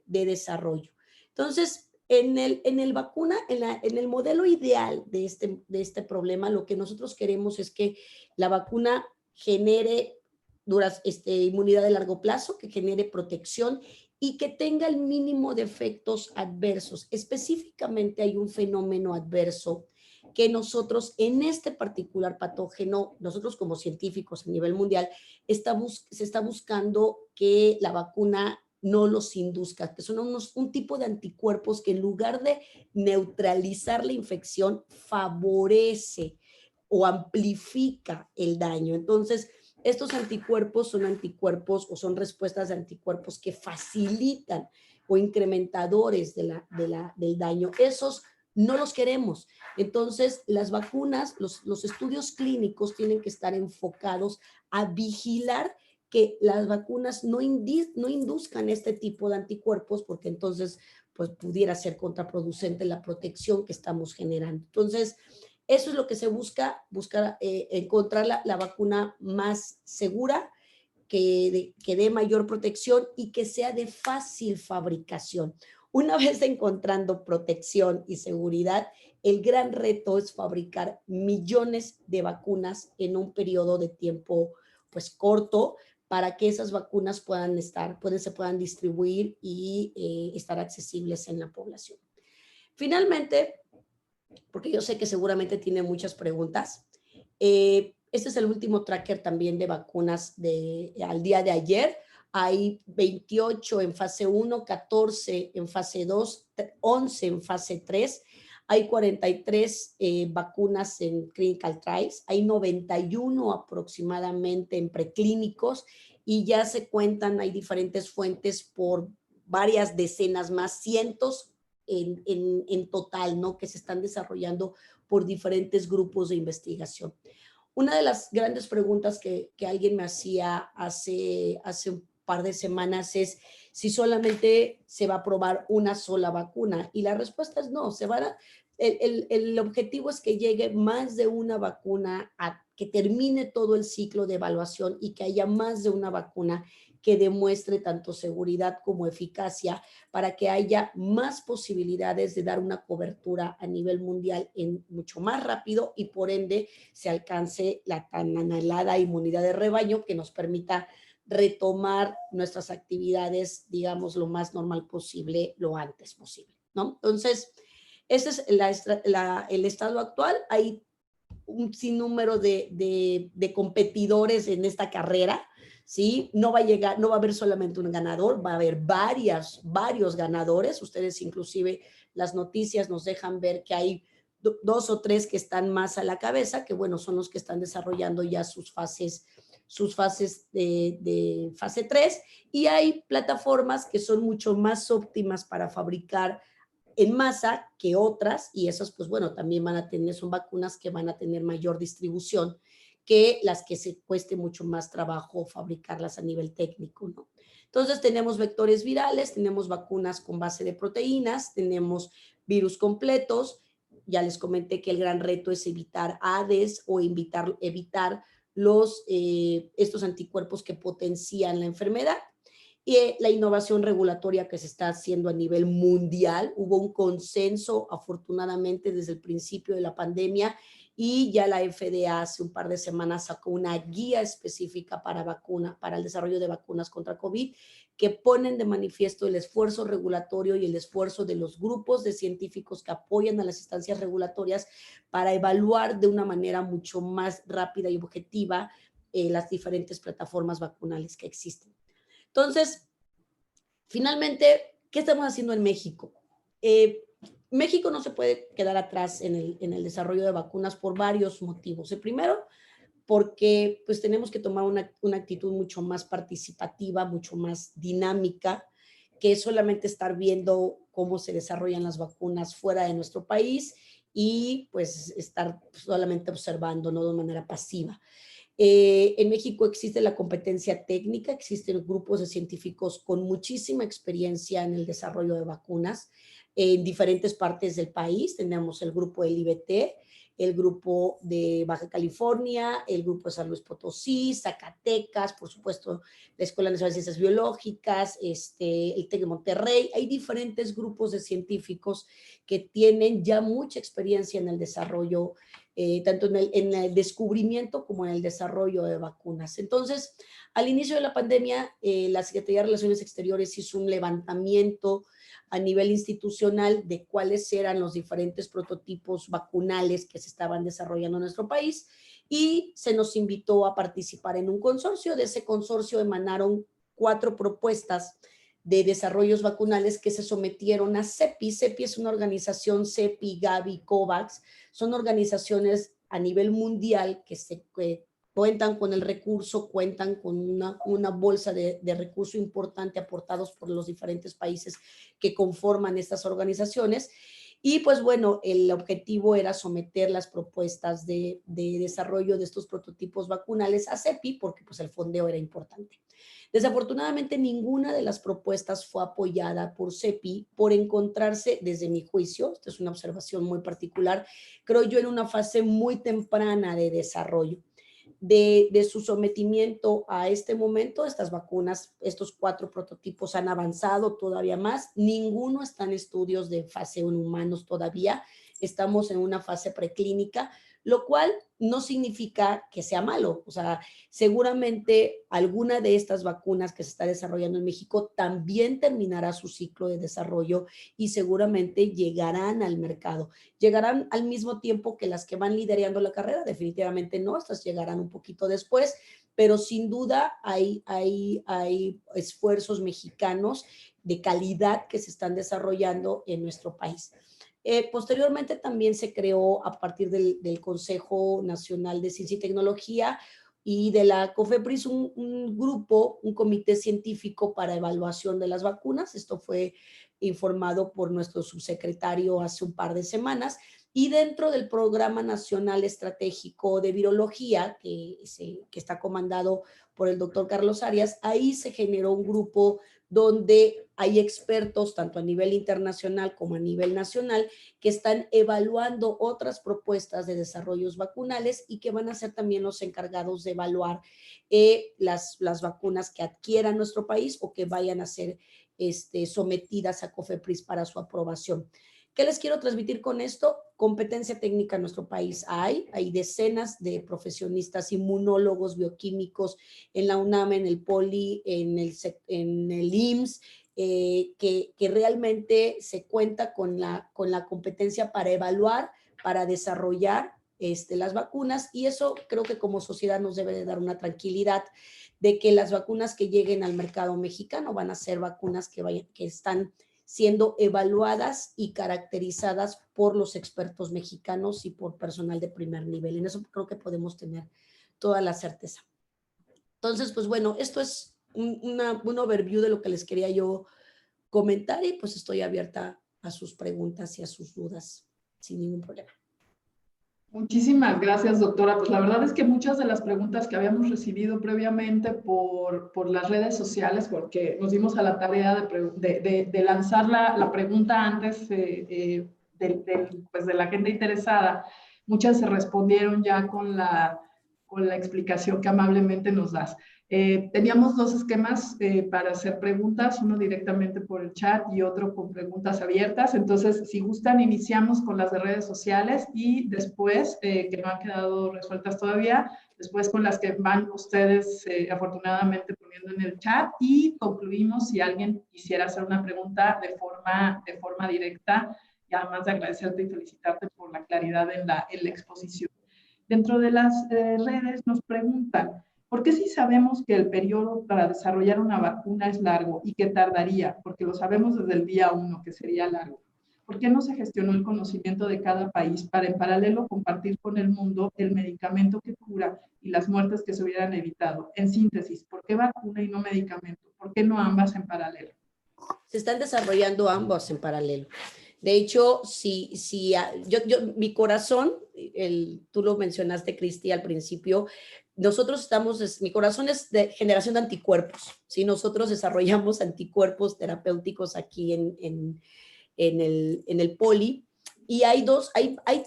desarrollo. Entonces, en el modelo ideal de este problema, lo que nosotros queremos es que la vacuna genere inmunidad de largo plazo, que genere protección y que tenga el mínimo de efectos adversos. Específicamente hay un fenómeno adverso que nosotros en este particular patógeno, nosotros como científicos a nivel mundial, se está buscando que la vacuna no los induzca, que son un tipo de anticuerpos que en lugar de neutralizar la infección, favorece o amplifica el daño. Entonces, estos anticuerpos son anticuerpos o son respuestas de anticuerpos que facilitan o incrementadores del daño. Esos no los queremos. Entonces, las vacunas, los estudios clínicos tienen que estar enfocados a vigilar que las vacunas no induzcan este tipo de anticuerpos, porque entonces pues, pudiera ser contraproducente la protección que estamos generando. Entonces, eso es lo que se busca encontrar la vacuna más segura, que dé mayor protección y que sea de fácil fabricación. Una vez encontrando protección y seguridad, el gran reto es fabricar millones de vacunas en un periodo de tiempo pues corto, para que esas vacunas se puedan distribuir y estar accesibles en la población. Finalmente, porque yo sé que seguramente tiene muchas preguntas, este es el último tracker también de vacunas al día de ayer. Hay 28 en fase 1, 14 en fase 2, 11 en fase 3. Hay 43 vacunas en clinical trials, hay 91 aproximadamente en preclínicos y ya se cuentan, hay diferentes fuentes por varias decenas más, cientos en total, ¿no? Que se están desarrollando por diferentes grupos de investigación. Una de las grandes preguntas que alguien me hacía hace un par de semanas es si solamente se va a probar una sola vacuna. Y la respuesta es no, el objetivo es que llegue más de una vacuna, que termine todo el ciclo de evaluación y que haya más de una vacuna que demuestre tanto seguridad como eficacia para que haya más posibilidades de dar una cobertura a nivel mundial mucho más rápido y por ende se alcance la tan anhelada inmunidad de rebaño que nos permita retomar nuestras actividades, digamos, lo más normal posible, lo antes posible, ¿no? Entonces, ese es el estado actual. Hay un sinnúmero de competidores en esta carrera, ¿sí? No va a haber solamente un ganador, va a haber varios ganadores. Ustedes inclusive las noticias nos dejan ver que hay 2 o 3 que están más a la cabeza, que bueno, son los que están desarrollando ya sus fases de fase 3 y hay plataformas que son mucho más óptimas para fabricar en masa que otras y esas pues bueno también son vacunas que van a tener mayor distribución que las que se cueste mucho más trabajo fabricarlas a nivel técnico, ¿no? Entonces tenemos vectores virales, tenemos vacunas con base de proteínas, tenemos virus completos, ya les comenté que el gran reto es evitar ADES o evitar estos anticuerpos que potencian la enfermedad. y la innovación regulatoria que se está haciendo a nivel mundial. Hubo un consenso, afortunadamente, desde el principio de la pandemia, y ya la FDA hace un par de semanas sacó una guía específica para el desarrollo de vacunas contra COVID, que ponen de manifiesto el esfuerzo regulatorio y el esfuerzo de los grupos de científicos que apoyan a las instancias regulatorias para evaluar de una manera mucho más rápida y objetiva las diferentes plataformas vacunales que existen. Entonces, finalmente, ¿qué estamos haciendo en México? México no se puede quedar atrás en el desarrollo de vacunas por varios motivos. El primero, porque pues tenemos que tomar una actitud mucho más participativa, mucho más dinámica, que solamente estar viendo cómo se desarrollan las vacunas fuera de nuestro país y pues estar solamente observando, no de manera pasiva. En México existe la competencia técnica, existen grupos de científicos con muchísima experiencia en el desarrollo de vacunas en diferentes partes del país. Tenemos el grupo del IBT, el grupo de Baja California, el grupo de San Luis Potosí, Zacatecas, por supuesto, la Escuela Nacional de Ciencias Biológicas, el TEC de Monterrey. Hay diferentes grupos de científicos que tienen ya mucha experiencia en el desarrollo, tanto en el descubrimiento como en el desarrollo de vacunas. Entonces, al inicio de la pandemia, la Secretaría de Relaciones Exteriores hizo un levantamiento a nivel institucional de cuáles eran los diferentes prototipos vacunales que se estaban desarrollando en nuestro país, y se nos invitó a participar en un consorcio. De ese consorcio emanaron 4 propuestas de desarrollos vacunales que se sometieron a CEPI. CEPI es una organización, CEPI, Gavi, COVAX, son organizaciones a nivel mundial que cuentan con el recurso, cuentan con una bolsa de recurso importante aportados por los diferentes países que conforman estas organizaciones. Y pues bueno, el objetivo era someter las propuestas de desarrollo de estos prototipos vacunales a CEPI, porque pues el fondeo era importante. Desafortunadamente, ninguna de las propuestas fue apoyada por CEPI por encontrarse, desde mi juicio, esta es una observación muy particular, creo yo, en una fase muy temprana de desarrollo. De su sometimiento a este momento, estas vacunas, estos 4 prototipos han avanzado todavía más. Ninguno está en estudios de fase 1 humanos todavía. Estamos en una fase preclínica, lo cual no significa que sea malo. O sea, seguramente alguna de estas vacunas que se está desarrollando en México también terminará su ciclo de desarrollo y seguramente llegarán al mercado. ¿Llegarán al mismo tiempo que las que van liderando la carrera? Definitivamente no, estas llegarán un poquito después, pero sin duda hay esfuerzos mexicanos de calidad que se están desarrollando en nuestro país. Posteriormente también se creó, a partir del Consejo Nacional de Ciencia y Tecnología y de la COFEPRIS, un grupo, un comité científico para evaluación de las vacunas. Esto fue informado por nuestro subsecretario hace un par de semanas. Y dentro del Programa Nacional Estratégico de Virología, que está comandado por el doctor Carlos Arias, ahí se generó un grupo donde hay expertos, tanto a nivel internacional como a nivel nacional, que están evaluando otras propuestas de desarrollos vacunales y que van a ser también los encargados de evaluar las vacunas que adquieran nuestro país o que vayan a ser sometidas a COFEPRIS para su aprobación. ¿Qué les quiero transmitir con esto? Competencia técnica en nuestro país hay decenas de profesionistas, inmunólogos, bioquímicos en la UNAM, en el POLI, en el IMSS, que realmente se cuenta con la competencia para evaluar, para desarrollar las vacunas, y eso creo que como sociedad nos debe de dar una tranquilidad de que las vacunas que lleguen al mercado mexicano van a ser vacunas que están siendo evaluadas y caracterizadas por los expertos mexicanos y por personal de primer nivel. En eso creo que podemos tener toda la certeza. Entonces, pues bueno, esto es un overview de lo que les quería yo comentar, y pues estoy abierta a sus preguntas y a sus dudas sin ningún problema. Muchísimas gracias, doctora. Pues la verdad es que muchas de las preguntas que habíamos recibido previamente por las redes sociales, porque nos dimos a la tarea de lanzar la pregunta antes pues de la gente interesada, muchas se respondieron ya con la explicación que amablemente nos das. Teníamos dos esquemas para hacer preguntas, uno directamente por el chat y otro con preguntas abiertas. Entonces, si gustan, iniciamos con las de redes sociales y después, que no han quedado resueltas todavía, después con las que van ustedes afortunadamente poniendo en el chat, y concluimos si alguien quisiera hacer una pregunta de forma directa, y además de agradecerte y felicitarte por la claridad en la exposición. Dentro de las redes nos preguntan, ¿por qué si sabemos que el periodo para desarrollar una vacuna es largo y que tardaría, porque lo sabemos desde el día 1 que sería largo? ¿Por qué no se gestionó el conocimiento de cada país para en paralelo compartir con el mundo el medicamento que cura y las muertes que se hubieran evitado? En síntesis, ¿por qué vacuna y no medicamento? ¿Por qué no ambas en paralelo? Se están desarrollando ambas en paralelo. De hecho, mi corazón, tú lo mencionaste, Cristi, al principio, mi corazón es de generación de anticuerpos, ¿sí? Nosotros desarrollamos anticuerpos terapéuticos aquí en el Poli, y hay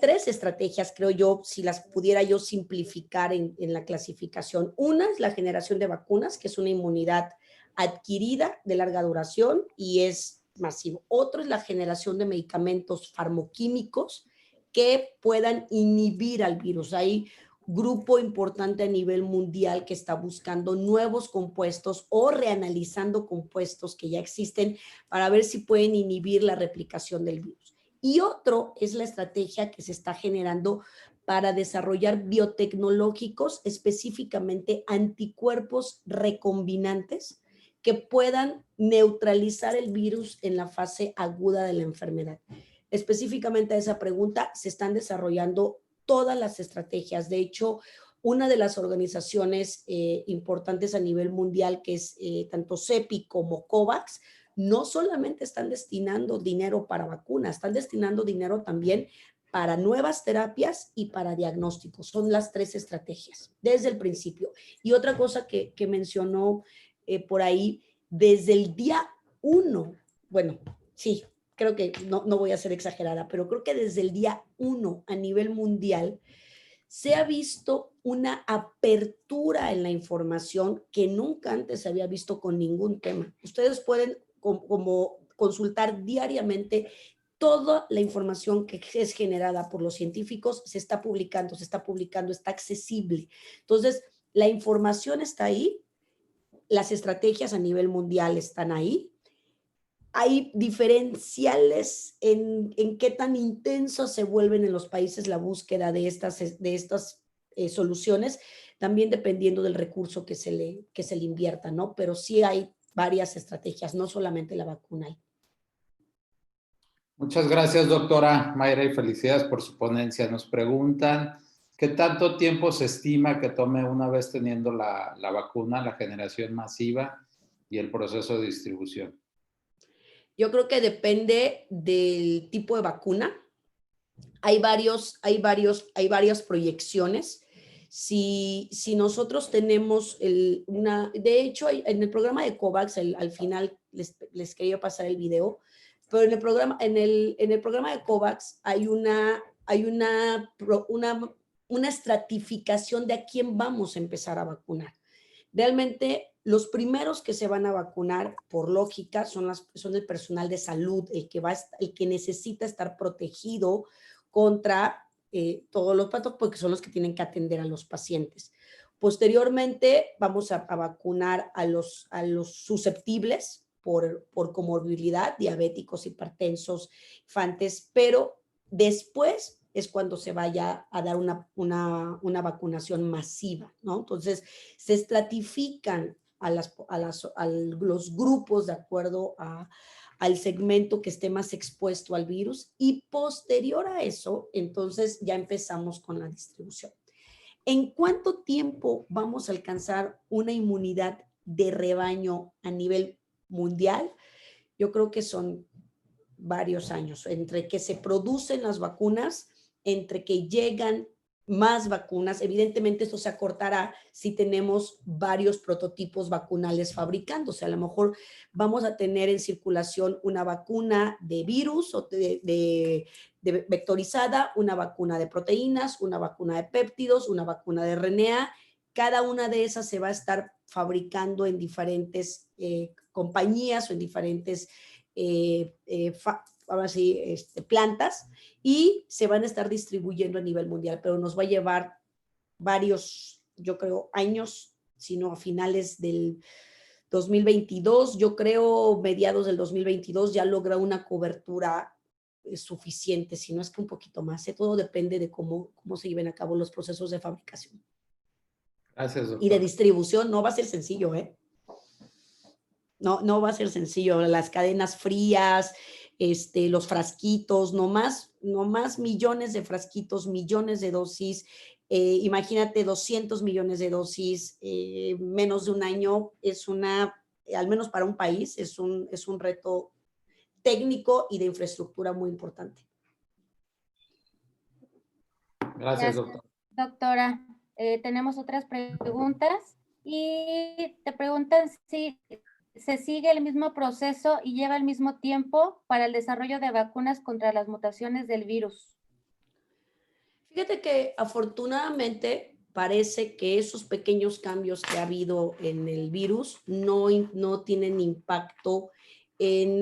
tres estrategias, creo yo, si las pudiera yo simplificar en la clasificación. Una es la generación de vacunas, que es una inmunidad adquirida de larga duración y es masivo. Otro es la generación de medicamentos farmoquímicos que puedan inhibir al virus. Hay grupo importante a nivel mundial que está buscando nuevos compuestos o reanalizando compuestos que ya existen para ver si pueden inhibir la replicación del virus. Y otro es la estrategia que se está generando para desarrollar biotecnológicos, específicamente anticuerpos recombinantes, que puedan neutralizar el virus en la fase aguda de la enfermedad. Específicamente a esa pregunta se están desarrollando todas las estrategias. De hecho, una de las organizaciones importantes a nivel mundial, que es tanto CEPI como COVAX, no solamente están destinando dinero para vacunas, están destinando dinero también para nuevas terapias y para diagnósticos. Son las tres estrategias desde el principio. Y otra cosa que mencionó por ahí, desde el día 1, bueno, sí, creo que no voy a ser exagerada, pero creo que desde el día 1 a nivel mundial se ha visto una apertura en la información que nunca antes se había visto con ningún tema. Ustedes pueden como consultar diariamente toda la información que es generada por los científicos, se está publicando, está accesible. Entonces, la información está ahí, las estrategias a nivel mundial están ahí. Hay diferenciales en qué tan intensos se vuelven en los países la búsqueda de estas soluciones, también dependiendo del recurso que se le invierta, ¿no? Pero sí hay varias estrategias, no solamente la vacuna hay. Muchas gracias, doctora Mayra, y felicidades por su ponencia. Nos preguntan, ¿qué tanto tiempo se estima que tome una vez teniendo la vacuna, la generación masiva y el proceso de distribución? Yo creo que depende del tipo de vacuna. Hay varias proyecciones. Si nosotros tenemos de hecho, en el programa de COVAX, al final les quería pasar el video, pero en el programa de COVAX hay una estratificación de a quién vamos a empezar a vacunar. Realmente, los primeros que se van a vacunar, por lógica, son el personal de salud, el que necesita estar protegido contra todos los patógenos, porque son los que tienen que atender a los pacientes. Posteriormente, vamos a vacunar a los susceptibles por comorbilidad, diabéticos, hipertensos, infantes, pero después es cuando se vaya a dar una vacunación masiva, ¿no? Entonces, se estratifican a los grupos de acuerdo al segmento que esté más expuesto al virus, y posterior a eso, entonces ya empezamos con la distribución. ¿En cuánto tiempo vamos a alcanzar una inmunidad de rebaño a nivel mundial? Yo creo que son varios años, entre que se producen las vacunas, entre que llegan más vacunas. Evidentemente esto se acortará si tenemos varios prototipos vacunales fabricándose. A lo mejor vamos a tener en circulación una vacuna de virus o de vectorizada, una vacuna de proteínas, una vacuna de péptidos, una vacuna de RNA. Cada una de esas se va a estar fabricando en diferentes compañías o en diferentes ahora sí, plantas, y se van a estar distribuyendo a nivel mundial, pero nos va a llevar varios, yo creo, años, sino a finales del 2022, yo creo mediados del 2022 ya logra una cobertura suficiente, si no es que un poquito más. Todo depende de cómo se lleven a cabo los procesos de fabricación. Gracias, Y de doctora. distribución no va a ser sencillo, ¿eh? No va a ser sencillo. Las cadenas frías, los frasquitos, no más millones de frasquitos, millones de dosis. Imagínate 200 millones de dosis, menos de un año, al menos para un país, es un reto técnico y de infraestructura muy importante. Gracias, doctora. Doctora. Tenemos otras preguntas y te preguntan si se sigue el mismo proceso y lleva el mismo tiempo para el desarrollo de vacunas contra las mutaciones del virus. Fíjate que afortunadamente parece que esos pequeños cambios que ha habido en el virus no tienen impacto en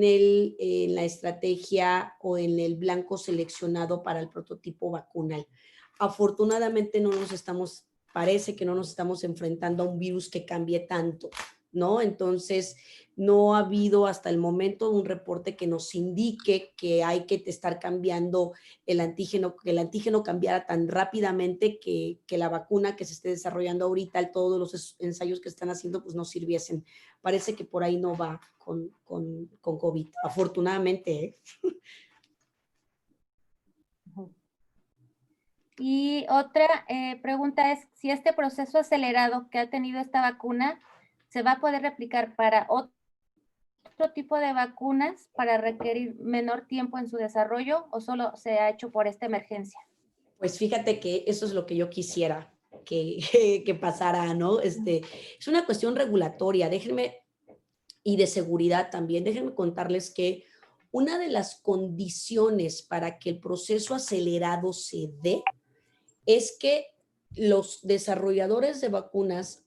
la estrategia o en el blanco seleccionado para el prototipo vacunal. Afortunadamente parece que no nos estamos enfrentando a un virus que cambie tanto, ¿no? Entonces, no ha habido hasta el momento un reporte que nos indique que hay que estar cambiando el antígeno, que el antígeno cambiara tan rápidamente que la vacuna que se esté desarrollando ahorita, todos los ensayos que están haciendo, pues no sirviesen. Parece que por ahí no va con COVID, afortunadamente, ¿eh? Y otra pregunta es si este proceso acelerado que ha tenido esta vacuna se va a poder replicar para otro tipo de vacunas para requerir menor tiempo en su desarrollo o solo se ha hecho por esta emergencia. Pues fíjate que eso es lo que yo quisiera que pasara, ¿no? Es una cuestión regulatoria, y de seguridad también. Déjenme contarles que una de las condiciones para que el proceso acelerado se dé es que los desarrolladores de vacunas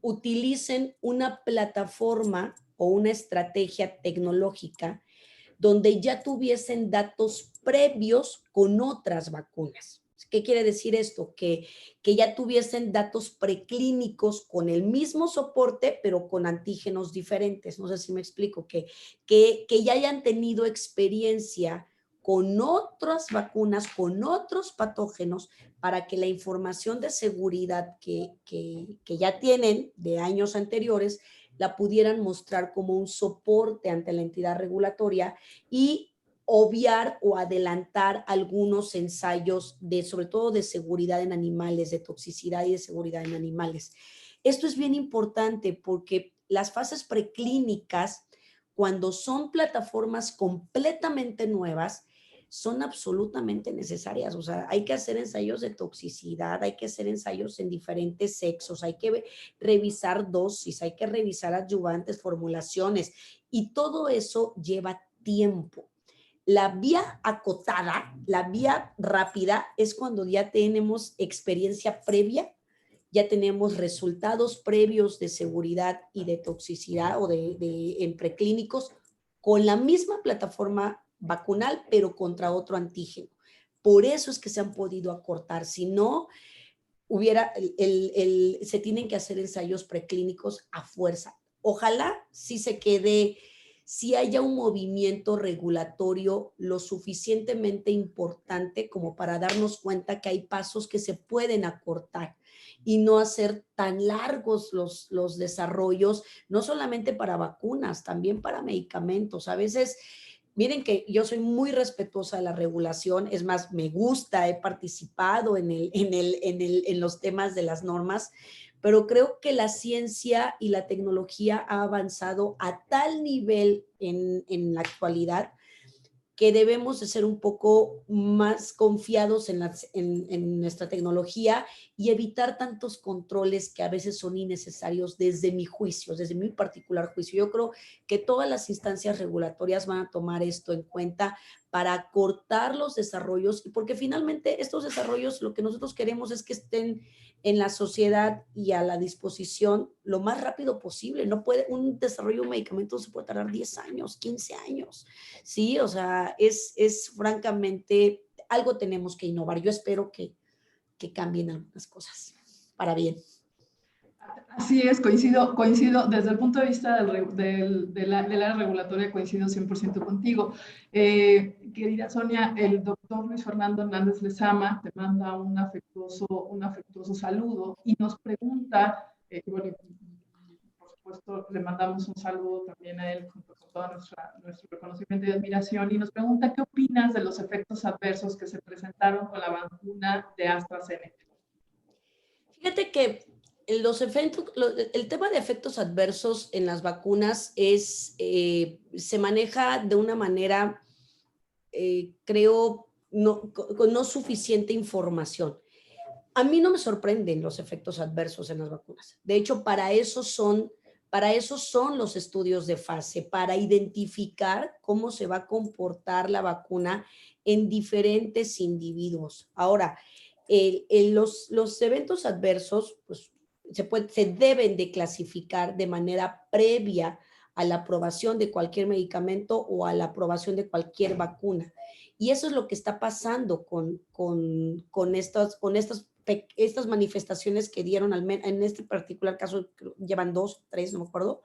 utilicen una plataforma o una estrategia tecnológica donde ya tuviesen datos previos con otras vacunas. ¿Qué quiere decir esto? Que ya tuviesen datos preclínicos con el mismo soporte, pero con antígenos diferentes. No sé si me explico, que ya hayan tenido experiencia con otras vacunas, con otros patógenos, para que la información de seguridad que ya tienen de años anteriores la pudieran mostrar como un soporte ante la entidad regulatoria y obviar o adelantar algunos ensayos sobre todo de seguridad en animales, de toxicidad y de seguridad en animales. Esto es bien importante porque las fases preclínicas, cuando son plataformas completamente nuevas, son absolutamente necesarias. O sea, hay que hacer ensayos de toxicidad, hay que hacer ensayos en diferentes sexos, hay que revisar dosis, hay que revisar adyuvantes, formulaciones, y todo eso lleva tiempo. La vía acotada, la vía rápida, es cuando ya tenemos experiencia previa, ya tenemos resultados previos de seguridad y de toxicidad o en preclínicos con la misma plataforma vacunal, pero contra otro antígeno. Por eso es que se han podido acortar. Si no, se tienen que hacer ensayos preclínicos a fuerza. Ojalá sí haya un movimiento regulatorio lo suficientemente importante como para darnos cuenta que hay pasos que se pueden acortar y no hacer tan largos los desarrollos, no solamente para vacunas, también para medicamentos. A veces, miren que yo soy muy respetuosa de la regulación, es más, me gusta, he participado en los temas de las normas, pero creo que la ciencia y la tecnología ha avanzado a tal nivel en la actualidad que debemos de ser un poco más confiados en nuestra tecnología y evitar tantos controles que a veces son innecesarios desde mi juicio, desde mi particular juicio. Yo creo que todas las instancias regulatorias van a tomar esto en cuenta para acortar los desarrollos, y porque finalmente estos desarrollos lo que nosotros queremos es que estén en la sociedad y a la disposición lo más rápido posible. No puede, un desarrollo de un medicamento se puede tardar 10 años, 15 años, ¿sí? O sea, es francamente, algo tenemos que innovar. Yo espero que cambien algunas cosas para bien. Así es, coincido desde el punto de vista del área regulatoria, coincido 100% contigo. Querida Sonia, el doctor Luis Fernando Hernández Lezama te manda un afectuoso saludo y nos pregunta, bueno, por supuesto le mandamos un saludo también a él junto con todo nuestro reconocimiento y admiración, y nos pregunta qué opinas de los efectos adversos que se presentaron con la vacuna de AstraZeneca. Fíjate que el tema de efectos adversos en las vacunas se maneja de una manera, creo, con no suficiente información. A mí no me sorprenden los efectos adversos en las vacunas. De hecho, para eso son los estudios de fase, para identificar cómo se va a comportar la vacuna en diferentes individuos. Ahora, los eventos adversos, pues, se deben de clasificar de manera previa a la aprobación de cualquier medicamento o a la aprobación de cualquier vacuna. Y eso es lo que está pasando con estas manifestaciones que dieron, en este particular caso llevan 2, 3, no me acuerdo,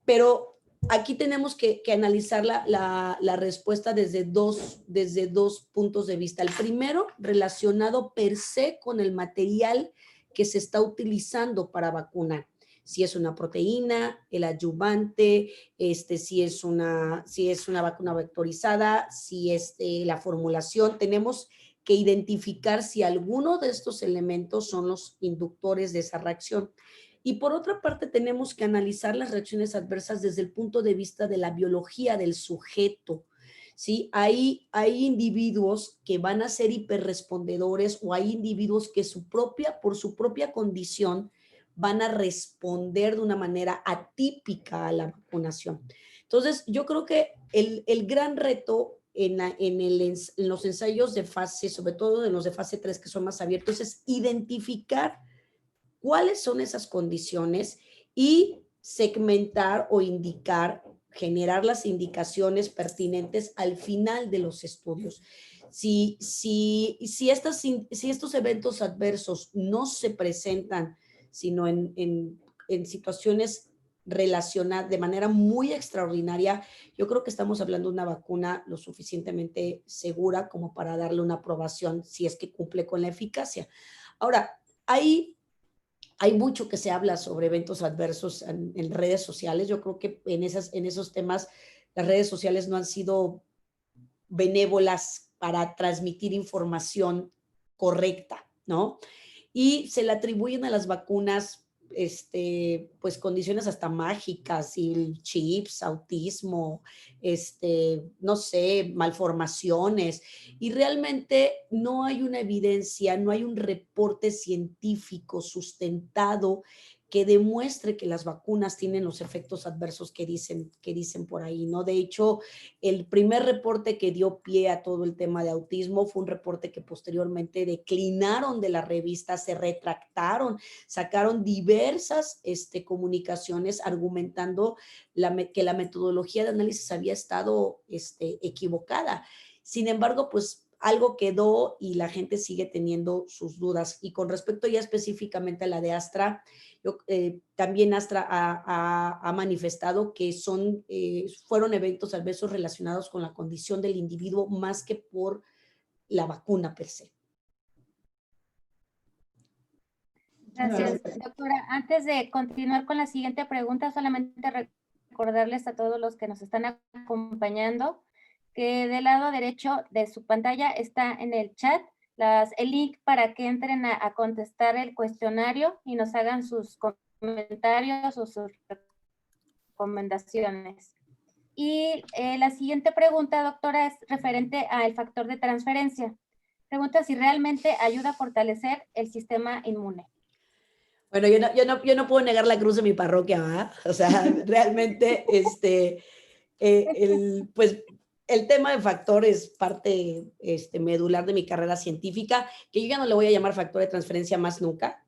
pero aquí tenemos que analizar la respuesta desde dos puntos de vista. El primero, relacionado per se con el material que se está utilizando para vacunar. Si es una proteína, el adyuvante, si es una vacuna vectorizada, si es la formulación. Tenemos que identificar si alguno de estos elementos son los inductores de esa reacción. Y por otra parte, tenemos que analizar las reacciones adversas desde el punto de vista de la biología del sujeto, ¿sí? Hay individuos que van a ser hiperrespondedores, o hay individuos que por su propia condición van a responder de una manera atípica a la vacunación. Entonces, yo creo que el gran reto en los ensayos de fase, sobre todo en los de fase 3 que son más abiertos, es identificar cuáles son esas condiciones y segmentar o generar las indicaciones pertinentes al final de los estudios. Si estos eventos adversos no se presentan, sino en situaciones relacionadas de manera muy extraordinaria, yo creo que estamos hablando de una vacuna lo suficientemente segura como para darle una aprobación si es que cumple con la eficacia. Ahora, hay mucho que se habla sobre eventos adversos en redes sociales. Yo creo que en esos temas las redes sociales no han sido benévolas para transmitir información correcta, ¿no? Y se le atribuyen a las vacunas pues condiciones hasta mágicas, y chips, autismo, no sé, malformaciones, y realmente no hay una evidencia, no hay un reporte científico sustentado que demuestre que las vacunas tienen los efectos adversos que dicen por ahí, ¿no? De hecho, el primer reporte que dio pie a todo el tema de autismo fue un reporte que posteriormente declinaron de la revista, se retractaron, sacaron diversas comunicaciones argumentando que la metodología de análisis había estado equivocada. Sin embargo, pues algo quedó y la gente sigue teniendo sus dudas. Y con respecto ya específicamente a la de Astra, también Astra ha manifestado que fueron eventos adversos relacionados con la condición del individuo más que por la vacuna per se. Gracias, doctora. Antes de continuar con la siguiente pregunta, solamente recordarles a todos los que nos están acompañando que del lado derecho de su pantalla está en el chat el link para que entren a contestar el cuestionario y nos hagan sus comentarios o sus recomendaciones. Y la siguiente pregunta, doctora, es referente al factor de transferencia. Pregunta si realmente ayuda a fortalecer el sistema inmune. Bueno, yo no puedo negar la cruz de mi parroquia, ¿verdad? O sea, realmente, pues el tema de factor es parte medular de mi carrera científica, que yo ya no le voy a llamar factor de transferencia más nunca,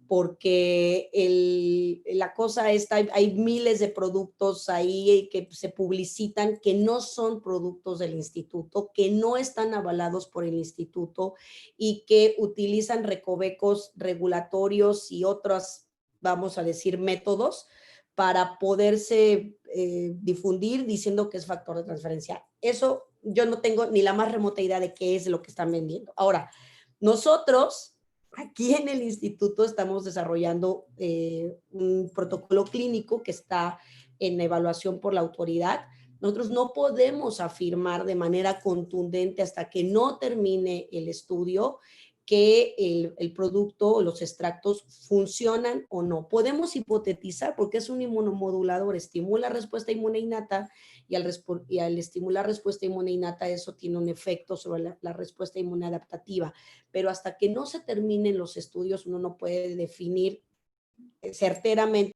porque la cosa está, hay miles de productos ahí que se publicitan que no son productos del instituto, que no están avalados por el instituto y que utilizan recovecos regulatorios y otros, vamos a decir, métodos para poderse difundir diciendo que es factor de transferencia. Eso yo no tengo ni la más remota idea de qué es lo que están vendiendo. Ahora, nosotros aquí en el instituto estamos desarrollando un protocolo clínico que está en evaluación por la autoridad. Nosotros no podemos afirmar de manera contundente hasta que no termine el estudio que el producto o los extractos funcionan o no. Podemos hipotetizar porque es un inmunomodulador, estimula respuesta inmune innata y al estimular respuesta inmune innata eso tiene un efecto sobre la respuesta inmune adaptativa. Pero hasta que no se terminen los estudios uno no puede definir certeramente